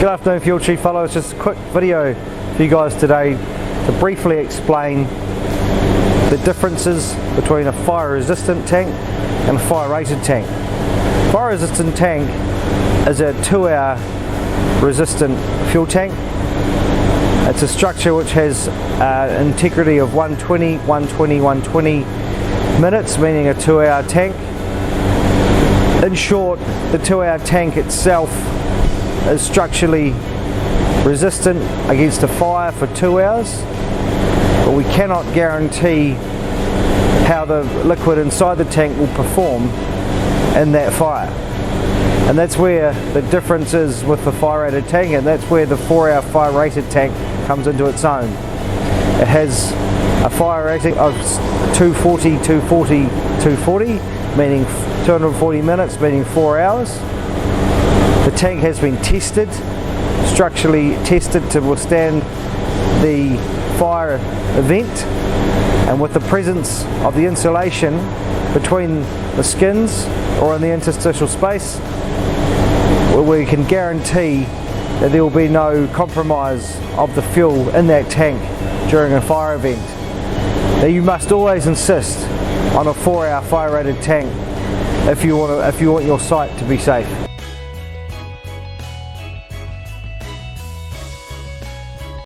Good afternoon, Fuel Chief fellows. Just a quick video for you guys today to briefly explain the differences between a fire resistant tank and a fire rated tank. Fire resistant tank is a 2-hour resistant fuel tank. It's a structure which has an integrity of 120, 120, 120 minutes, meaning a 2-hour tank. In short, the 2-hour tank itself is structurally resistant against a fire for 2 hours, but we cannot guarantee how the liquid inside the tank will perform in that fire. And that's where the difference is with the fire rated tank, and that's where the 4-hour fire rated tank comes into its own. It has a fire rating of 240, 240, 240, meaning 240 minutes, meaning 4 hours. The tank has been tested, structurally tested to withstand the fire event, and with the presence of the insulation between the skins or in the interstitial space, we can guarantee that there will be no compromise of the fuel in that tank during a fire event. Now, you must always insist on a 4-hour fire rated tank if you want your site to be safe.